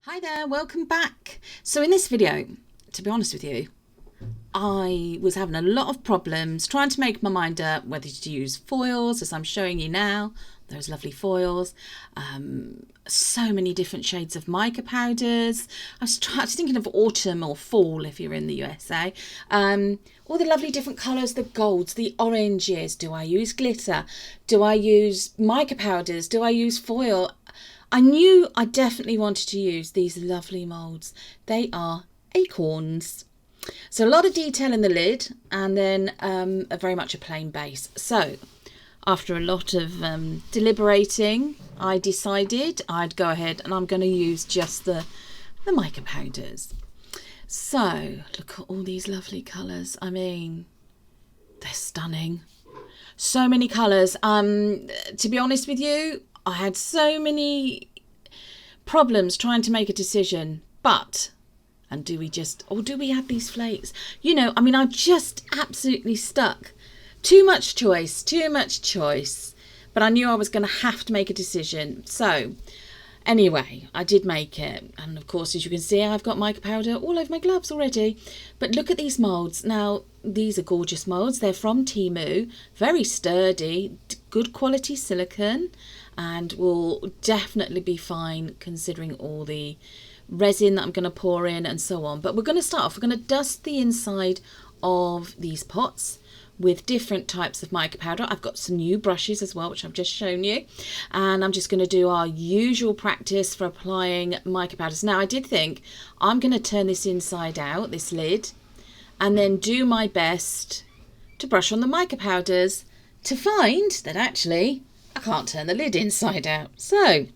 Hi there, welcome back. So in this video, to be honest with you, I was having a lot of problems trying to make my mind up whether to use foils, as I'm showing you now, those lovely foils, so many different shades of mica powders. I was thinking of autumn or fall if you're in the USA. All the lovely different colours, the golds, the oranges. Do I use glitter? Do I use mica powders? Do I use foil? I knew I definitely wanted to use these lovely moulds. They are acorns. So a lot of detail in the lid and then very much a plain base. So after a lot of deliberating, I decided I'd go ahead and I'm going to use just the mica powders. So look at all these lovely colours. I mean, they're stunning. So many colours. To be honest with you, I had so many problems trying to make a decision, and do we add these flakes? You know, I mean, I'm just absolutely stuck. Too much choice, but I knew I was going to have to make a decision. So anyway, I did make it. And of course, as you can see, I've got mica powder all over my gloves already. But look at these moulds. Now, these are gorgeous moulds. They're from Temu, very sturdy, good quality silicone, and will definitely be fine considering all the resin that I'm going to pour in and so on. But we're going to start off, we're going to dust the inside of these pots with different types of mica powder. I've got some new brushes as well, which I've just shown you, and I'm just going to do our usual practice for applying mica powders. Now, I did think I'm going to turn this inside out, this lid, and then do my best to brush on the mica powders to find that actually I can't turn the lid inside out. So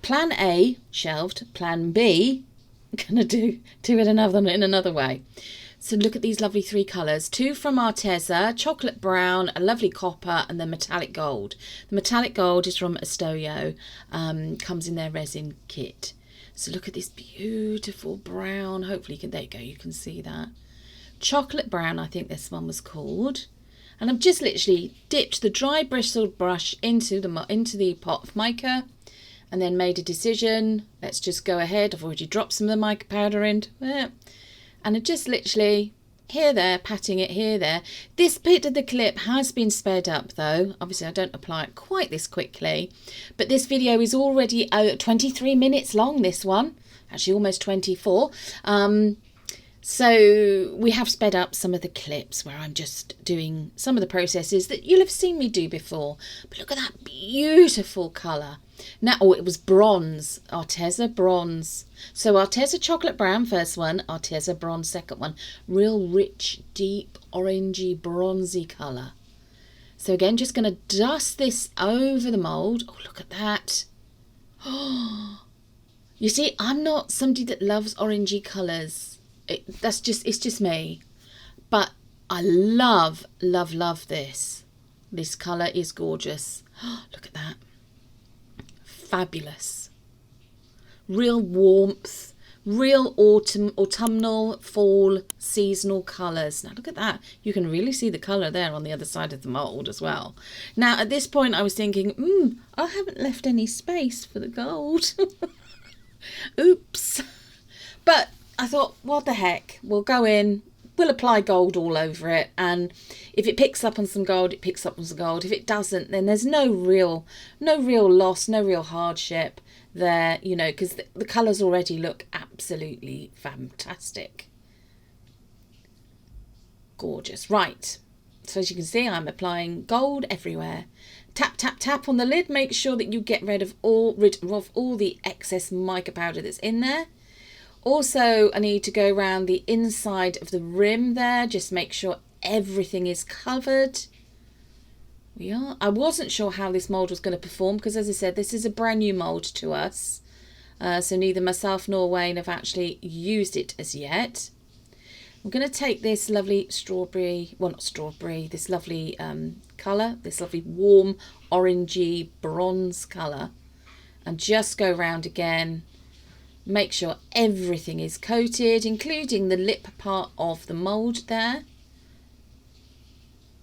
plan A shelved, plan B I'm going to do it in another way. So look at these lovely three colours. Two from Arteza, chocolate brown, a lovely copper, and then metallic gold. The metallic gold is from Estoyo, comes in their resin kit. So look at this beautiful brown. Hopefully there you go, you can see that. Chocolate brown, I think this one was called. And I've just literally dipped the dry bristled brush into the pot of mica and then made a decision. Let's just go ahead. I've already dropped some of the mica powder into it. And I just literally here, there, patting it here, there. This bit of the clip has been sped up though. Obviously I don't apply it quite this quickly. But this video is already 23 minutes long, this one. Actually almost 24. So we have sped up some of the clips where I'm just doing some of the processes that you'll have seen me do before. But look at that beautiful colour. Now, it was bronze, Arteza bronze. So Arteza chocolate brown, first one, Arteza bronze, second one. Real rich, deep, orangey, bronzy colour. So again, just going to dust this over the mould. Oh, look at that. Oh, you see, I'm not somebody that loves orangey colours. It's just me. But I love this. This colour is gorgeous. Oh, look at that. Fabulous. Real warmth, real autumnal, fall, seasonal colours. Now look at that. You can really see the colour there on the other side of the mould as well. Now at this point I was thinking, I haven't left any space for the gold. Oops. But I thought, what the heck, we'll go in, we'll apply gold all over it, and if it picks up on some gold, it picks up on some gold. If it doesn't, then there's no real loss, no real hardship there, you know, because the colours already look absolutely fantastic. Gorgeous. Right, so as you can see, I'm applying gold everywhere. Tap, tap, tap on the lid. Make sure that you get rid of all the excess mica powder that's in there. Also, I need to go around the inside of the rim there, just make sure everything is covered. We are. I wasn't sure how this mould was going to perform because, as I said, this is a brand new mould to us. So neither myself nor Wayne have actually used it as yet. I'm going to take this lovely this lovely colour, this lovely warm orangey bronze colour, and just go around again. Make sure everything is coated, including the lip part of the mould there.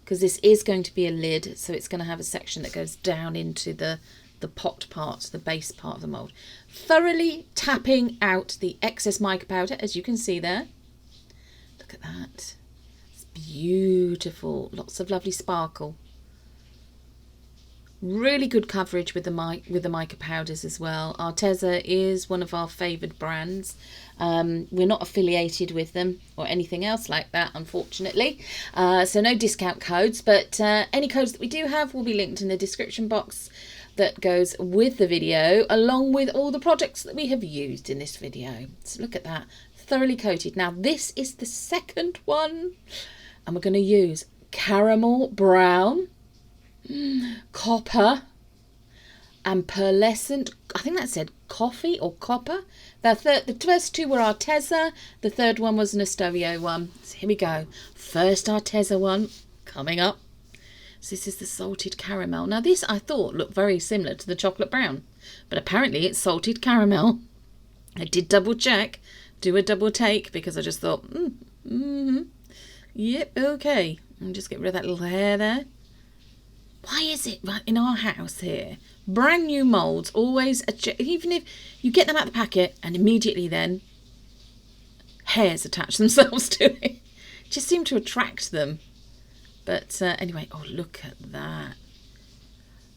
Because this is going to be a lid, so it's going to have a section that goes down into the the pot part, the base part of the mould. Thoroughly tapping out the excess mica powder, as you can see there. Look at that. It's beautiful. Lots of lovely sparkle. Really good coverage with the mica powders as well. Arteza is one of our favoured brands. We're not affiliated with them or anything else like that, unfortunately. So no discount codes, but any codes that we do have will be linked in the description box that goes with the video, along with all the products that we have used in this video. So look at that, thoroughly coated. Now this is the second one, and we're going to use caramel brown, copper, and pearlescent, I think that said coffee or copper. The first two were Arteza, the third one was an Astorio one. So here we go, first Arteza one coming up. So this is the salted caramel. Now this I thought looked very similar to the chocolate brown, but apparently it's salted caramel. I did double check, do a double take, because I just thought, yep, okay. And just get rid of that little hair there. Why is it right in our house here, brand new moulds, always, even if you get them out the packet and immediately then hairs attach themselves to it, just seem to attract them. But anyway, oh, look at that.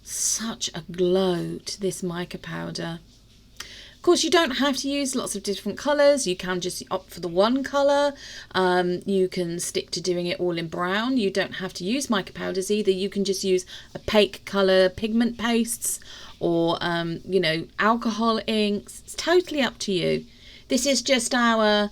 Such a glow to this mica powder. Of course, you don't have to use lots of different colours. You can just opt for the one colour. You can stick to doing it all in brown. You don't have to use mica powders either. You can just use opaque colour pigment pastes or, you know, alcohol inks. It's totally up to you. This is just our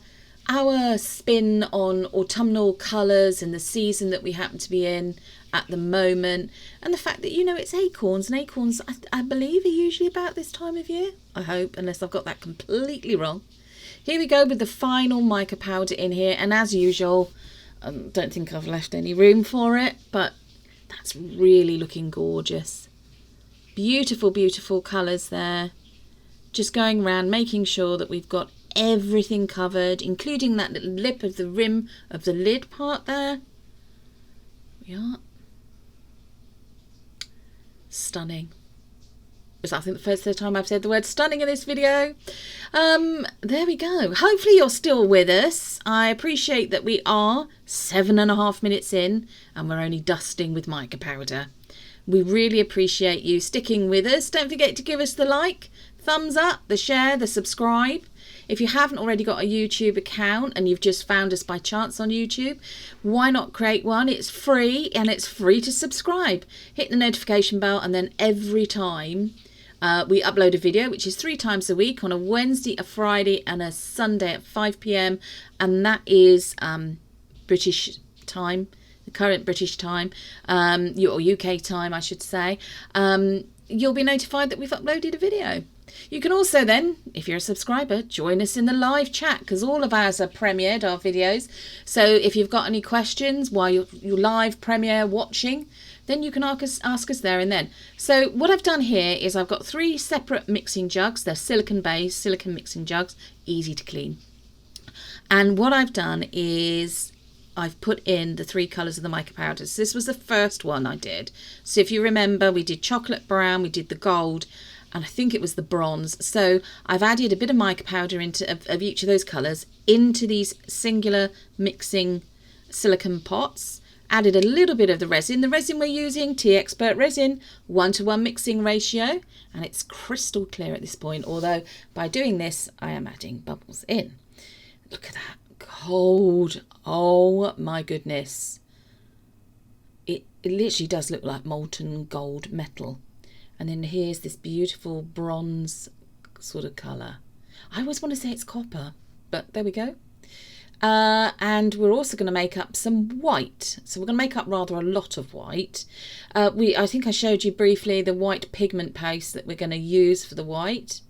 spin on autumnal colours and the season that we happen to be in at the moment, and the fact that, you know, it's acorns, and acorns I believe are usually about this time of year, I hope, unless I've got that completely wrong. Here we go with the final mica powder in here, and as usual, I don't think I've left any room for it, but that's really looking gorgeous. Beautiful, beautiful colours there. Just going around making sure that we've got everything covered, including that little lip of the rim of the lid part there. We are. Stunning. It's, I think, the third time I've said the word stunning in this video. There we go. Hopefully you're still with us. I appreciate that we are 7.5 minutes in and we're only dusting with mica powder. We really appreciate you sticking with us. Don't forget to give us the like, thumbs up, the share, the subscribe. If you haven't already got a YouTube account and you've just found us by chance on YouTube, why not create one? It's free, and it's free to subscribe. Hit the notification bell, and then every time we upload a video, which is 3 times a week, on a Wednesday, a Friday and a Sunday at 5 p.m, and that is British time, the current British time, or UK time I should say, you'll be notified that we've uploaded a video. You can also then, if you're a subscriber, join us in the live chat, because all of ours are premiered, our videos. So if you've got any questions while you're live premiere watching, then you can ask us there and then. So what I've done here is I've got 3 separate mixing jugs. They're silicone based, silicone mixing jugs, easy to clean. And what I've done is I've put in the 3 colours of the mica powders. This was the first one I did. So if you remember, we did chocolate brown, we did the gold, and I think it was the bronze. So I've added a bit of mica powder of each of those colours into these singular mixing silicone pots. Added a little bit of the resin. The resin we're using, Tea Expert resin, 1:1 mixing ratio, and it's crystal clear at this point, although by doing this I am adding bubbles in. Look at that gold. Oh my goodness. It literally does look like molten gold metal. And then here's this beautiful bronze sort of colour. I always want to say it's copper, but there we go. And we're also going to make up some white. So we're going to make up rather a lot of white. I think I showed you briefly the white pigment paste that we're going to use for the white.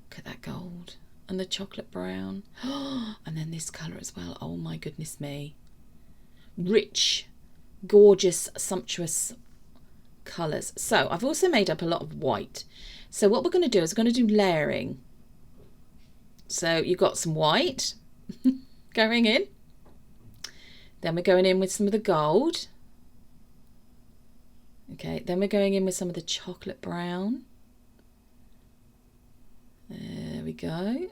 Look at that gold and the chocolate brown. And then this colour as well. Oh my goodness me. Rich, gorgeous, sumptuous colours. So I've also made up a lot of white. So what we're going to do is we're going to do layering. So you've got some white going in. Then we're going in with some of the gold. Okay, then we're going in with some of the chocolate brown. There we go.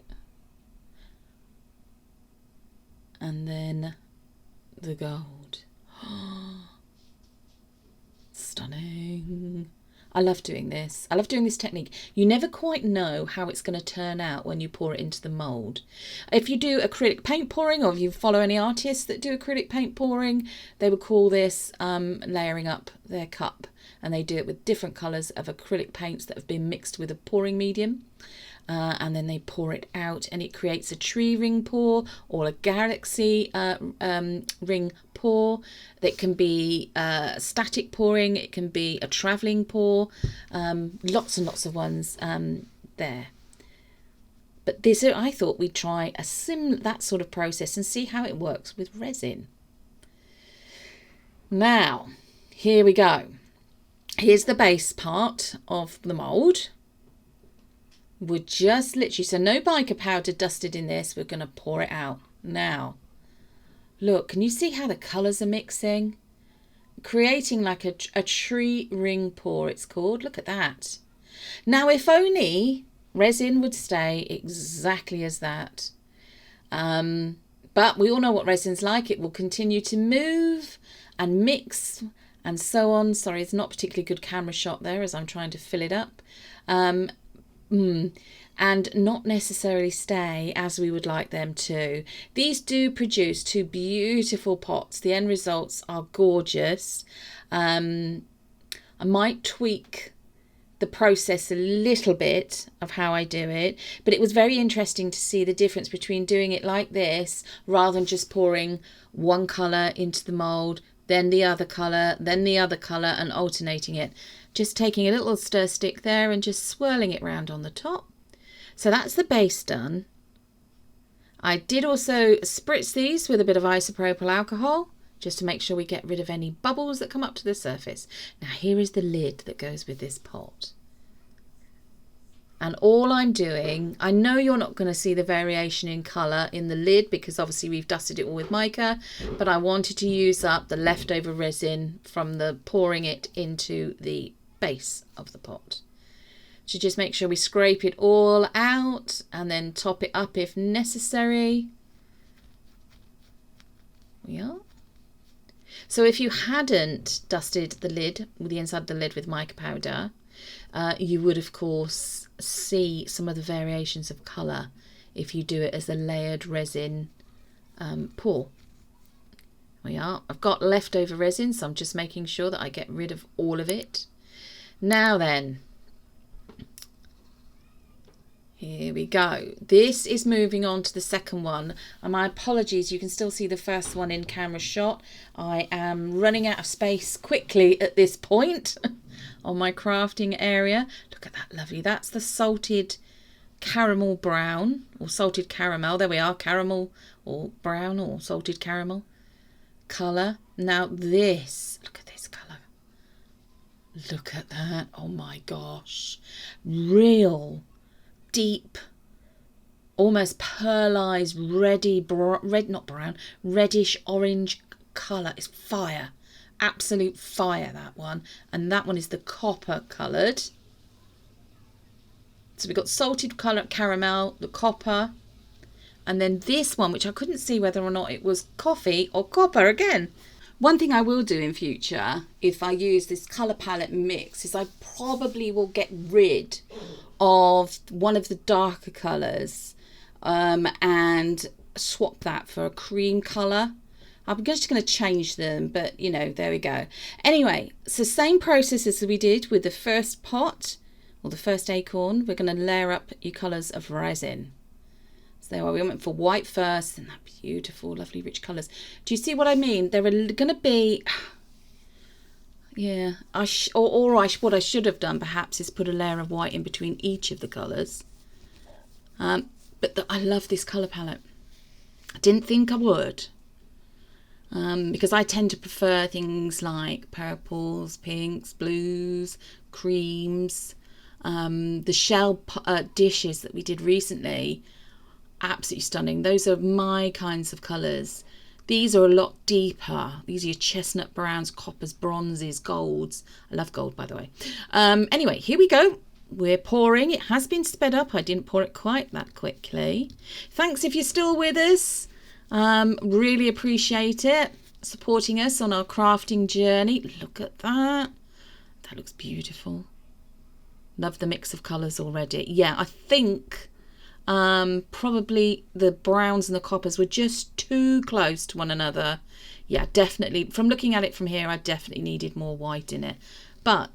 And then the gold. Stunning. I love doing this. I love doing this technique. You never quite know how it's going to turn out when you pour it into the mould. If you do acrylic paint pouring, or if you follow any artists that do acrylic paint pouring, they would call this layering up their cup. And they do it with different colours of acrylic paints that have been mixed with a pouring medium. And then they pour it out and it creates a tree ring pour or a galaxy ring pour. That can be static pouring, it can be a travelling pour, lots and lots of ones there. But this, I thought we'd try that sort of process and see how it works with resin. Now, here we go. Here's the base part of the mould. We're just literally, so no mica powder dusted in this. We're going to pour it out now. Look, can you see how the colours are mixing? Creating like a tree ring pour, it's called. Look at that. Now, if only resin would stay exactly as that. But we all know what resin's like. It will continue to move and mix and so on. Sorry, it's not particularly good camera shot there as I'm trying to fill it up. And not necessarily stay as we would like them to. These do produce two beautiful pots. The end results are gorgeous. I might tweak the process a little bit of how I do it, but it was very interesting to see the difference between doing it like this rather than just pouring one colour into the mould, then the other colour, then the other colour, and alternating it. Just taking a little stir stick there and just swirling it round on the top. So that's the base done. I did also spritz these with a bit of isopropyl alcohol just to make sure we get rid of any bubbles that come up to the surface. Now here is the lid that goes with this pot. And all I'm doing, I know you're not going to see the variation in colour in the lid because obviously we've dusted it all with mica, but I wanted to use up the leftover resin from the pouring it into the base of the pot. So just make sure we scrape it all out and then top it up if necessary. We are. So if you hadn't dusted the lid, the inside of the lid with mica powder, you would of course see some of the variations of colour if you do it as a layered resin pour. We are. I've got leftover resin, so I'm just making sure that I get rid of all of it. Now then, here we go. This is moving on to the second one. And my apologies, you can still see the first one in camera shot. I am running out of space quickly at this point on my crafting area. Look at that, lovely. That's the salted caramel brown or salted caramel. There we are, caramel or brown or salted caramel colour. Now this, look at this colour. Look at that. Oh my gosh. Real deep, almost pearlized, reddish orange colour. It's fire. Absolute fire, that one. And that one is the copper coloured. So we've got salted colour caramel, the copper, and then this one, which I couldn't see whether or not it was coffee or copper again. One thing I will do in future, if I use this colour palette mix, is I probably will get rid of one of the darker colours and swap that for a cream colour. I'm just going to change them, but you know, there we go. Anyway, so same process as we did with the first pot or the first acorn. We're going to layer up your colours of resin. So there we went for white first, and that beautiful, lovely, rich colours. Do you see what I mean? There are going to be, yeah, what I should have done perhaps is put a layer of white in between each of the colours. But I love this colour palette. I didn't think I would. Because I tend to prefer things like purples, pinks, blues, creams. The shell dishes that we did recently, absolutely stunning. Those are my kinds of colours. These are a lot deeper. These are your chestnut browns, coppers, bronzes, golds. I love gold, by the way. Anyway, here we go. we're pouring. It has been sped up. I didn't pour it quite that quickly. Thanks if you're still with us. Really appreciate it. Supporting us on our crafting journey. Look at that. That looks beautiful. Love the mix of colours already. Yeah, I think probably the browns and the coppers were just too close to one another. Yeah, definitely. From looking at it from here, I definitely needed more white in it. But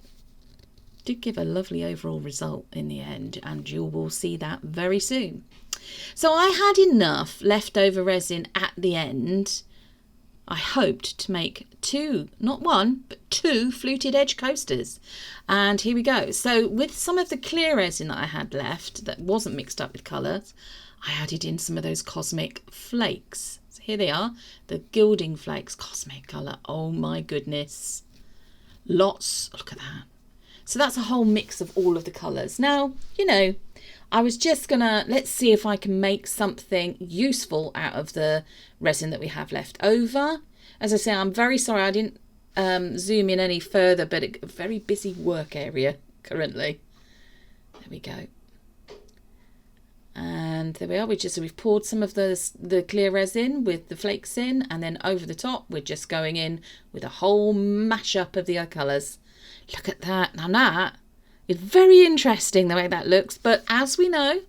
did give a lovely overall result in the end, and you will see that very soon. So I had enough leftover resin at the end. I hoped to make two, not one, but two fluted edge coasters. And here we go. So with some of the clear resin that I had left that wasn't mixed up with colours, I added in some of those cosmic flakes. So here they are, the gilding flakes, cosmic colour. Oh my goodness. Lots, look at that. So that's a whole mix of all of the colours. Now, you know, I was just gonna, let's see if I can make something useful out of the resin that we have left over. As I say, I'm very sorry I didn't zoom in any further, but a very busy work area currently. There we go. And there we are. We've poured some of the clear resin with the flakes in, and then over the top we're just going in with a whole mashup of the other colours. Look at that. Now that is very interesting the way that looks, but as we know,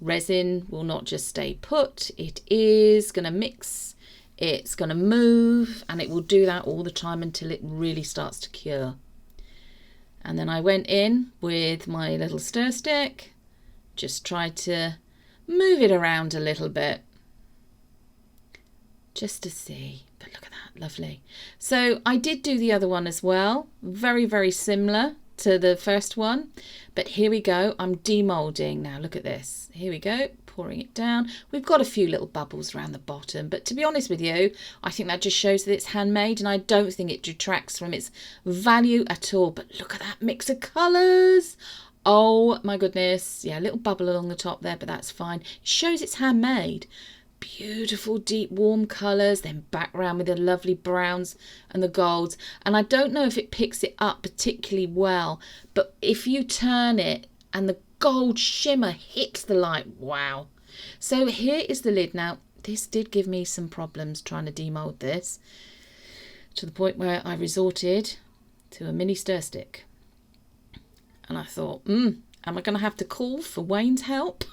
resin will not just stay put. It is going to mix, it's going to move, and it will do that all the time until it really starts to cure. And then I went in with my little stir stick, just tried to move it around a little bit just to see. But look at that, lovely. So I did do the other one as well, very, very similar to the first one, but here we go. I'm demolding now. Look at this. Here we go, pouring it down. We've got a few little bubbles around the bottom, but to be honest with you, I think that just shows that it's handmade, and I don't think it detracts from its value at all. But look at that mix of colours. Oh my goodness. Yeah, a little bubble along the top there, but that's fine. It shows it's handmade. Beautiful deep warm colours, then background with the lovely browns and the golds. And I don't know if it picks it up particularly well, but if you turn it and the gold shimmer hits the light, wow. So here is the lid. Now this did give me some problems trying to demold this, to the point where I resorted to a mini stir stick. And I thought, am I going to have to call for Wayne's help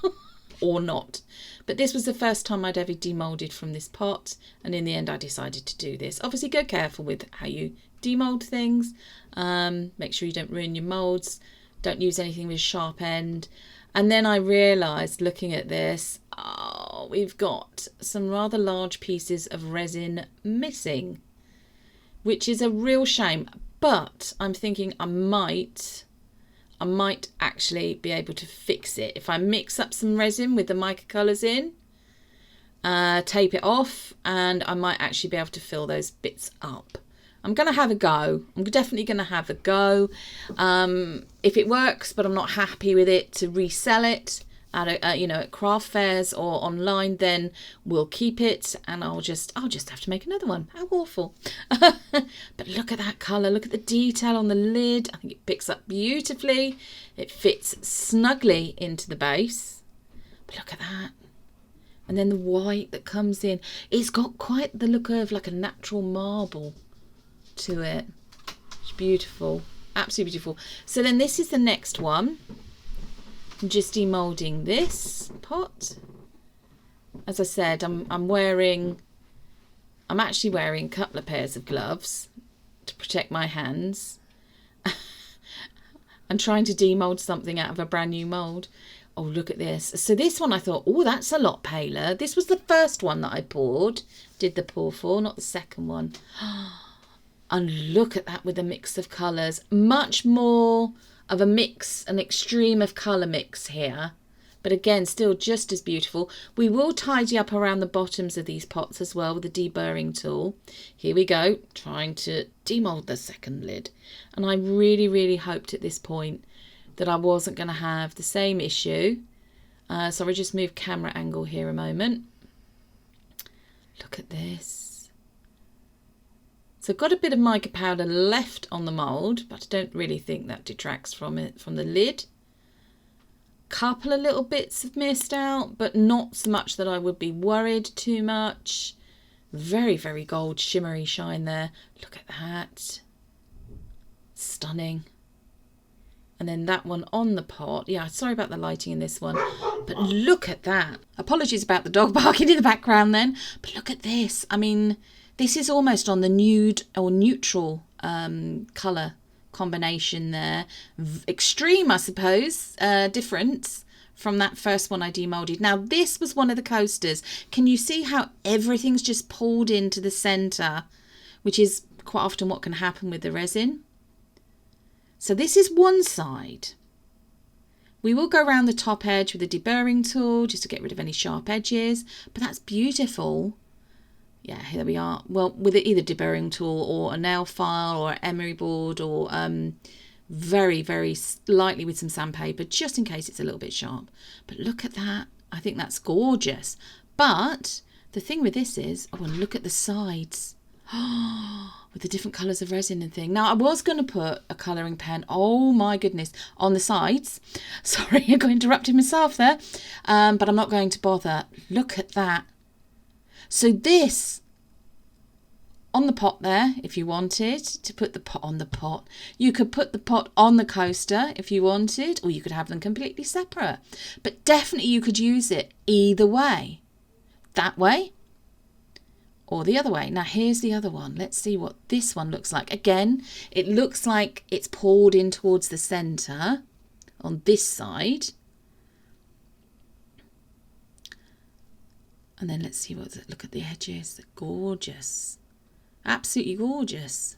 or not? But this was the first time I'd ever demolded from this pot, and in the end I decided to do this. Obviously go careful with how you demold things. Make sure you don't ruin your molds. Don't use anything with a sharp end. And then I realised, looking at this, oh, we've got some rather large pieces of resin missing, which is a real shame. But I'm thinking I might actually be able to fix it if I mix up some resin with the mica colours in, tape it off, and I might actually be able to fill those bits up. I'm going to have a go. I'm definitely going to have a go. If it works, but I'm not happy with it, to resell it at at craft fairs or online, then we'll keep it, and I'll just have to make another one. How awful. But look at that colour. Look at the detail on the lid. I think it picks up beautifully. It fits snugly into the base. But look at that. And then the white that comes in. It's got quite the look of like a natural marble to it. It's beautiful. Absolutely beautiful. So then this is the next one. I'm just demolding this pot. As I said, I'm actually wearing a couple of pairs of gloves to protect my hands. I'm trying to demold something out of a brand new mold. Oh, look at this. So this one I thought, oh, that's a lot paler. This was the first one that I did the pour for, not the second one. And look at that with the mix of colours. Much more of a mix, an extreme of colour mix here. But again, still just as beautiful. We will tidy up around the bottoms of these pots as well with the deburring tool. Here we go, trying to demold the second lid. And I really, really hoped at this point that I wasn't going to have the same issue. So I'll just move camera angle here a moment. Look at this. So I've got a bit of mica powder left on the mould, but I don't really think that detracts from it, from the lid. couple of little bits of mist out, but not so much that I would be worried too much. Very, very gold shimmery shine there. Look at that. Stunning. And then that one on the pot. Yeah, sorry about the lighting in this one, but look at that. Apologies about the dog barking in the background then, but look at this. I mean, this is almost on the nude or neutral colour combination there. Extreme, I suppose, difference from that first one I demolded. Now, this was one of the coasters. Can you see how everything's just pulled into the centre, which is quite often what can happen with the resin? So this is one side. We will go around the top edge with a deburring tool just to get rid of any sharp edges, but that's beautiful. Yeah, here we are. Well, with either deburring tool or a nail file or an emery board or very, very lightly with some sandpaper, just in case it's a little bit sharp. But look at that. I think that's gorgeous. But the thing with this is, oh, and look at the sides. With the different colours of resin and thing. Now, I was going to put a colouring pen, oh my goodness, on the sides. Sorry, I got interrupted myself there. But I'm not going to bother. Look at that. So this, on the pot there, if you wanted to put the pot on the pot, you could put the pot on the coaster if you wanted, or you could have them completely separate. But definitely you could use it either way. That way or the other way. Now here's the other one. Let's see what this one looks like. Again, it looks like it's poured in towards the centre on this side. And then let's see what, look at the edges. They're gorgeous. Absolutely gorgeous.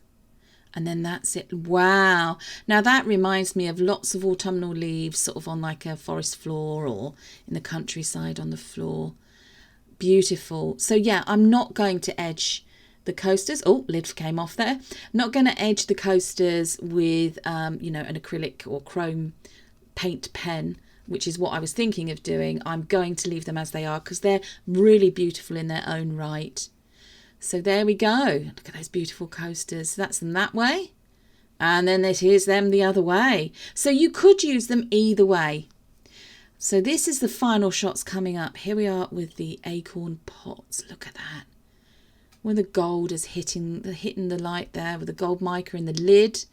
And then that's it. Wow. Now that reminds me of lots of autumnal leaves sort of on like a forest floor or in the countryside on the floor. Beautiful. So yeah, I'm not going to edge the coasters. Oh, lid came off there. Not going to edge the coasters with, you know, an acrylic or chrome paint pen, which is what I was thinking of doing. I'm going to leave them as they are because they're really beautiful in their own right. So there we go. Look at those beautiful coasters. That's them that way. And then here's them the other way. So you could use them either way. So this is the final shots coming up. Here we are with the acorn pots. Look at that. When the gold is hitting the light there with the gold mica in the lid.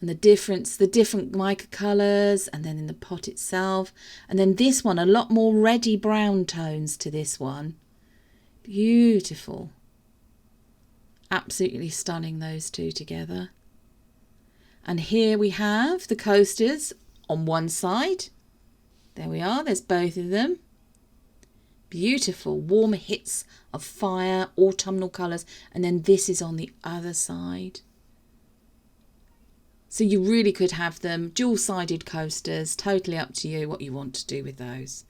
And the different mica colours, and then in the pot itself. And then this one, a lot more reddy brown tones to this one. Beautiful. Absolutely stunning, those two together. And here we have the coasters on one side. There we are, there's both of them. Beautiful, warm hits of fire, autumnal colours. And then this is on the other side. So you really could have them dual-sided coasters, totally up to you what you want to do with those.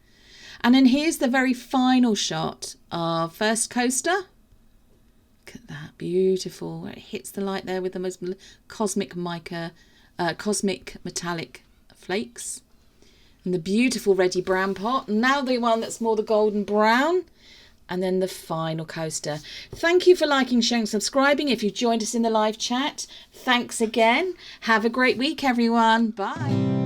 And then here's the very final shot of first coaster. Look at that, beautiful, where it hits the light there with the most cosmic mica, cosmic metallic flakes. And the beautiful reddy brown pot. Now the one that's more the golden brown. And then the final coaster. Thank you for liking, sharing, subscribing. If you've joined us in the live chat, thanks again. Have a great week, everyone. Bye.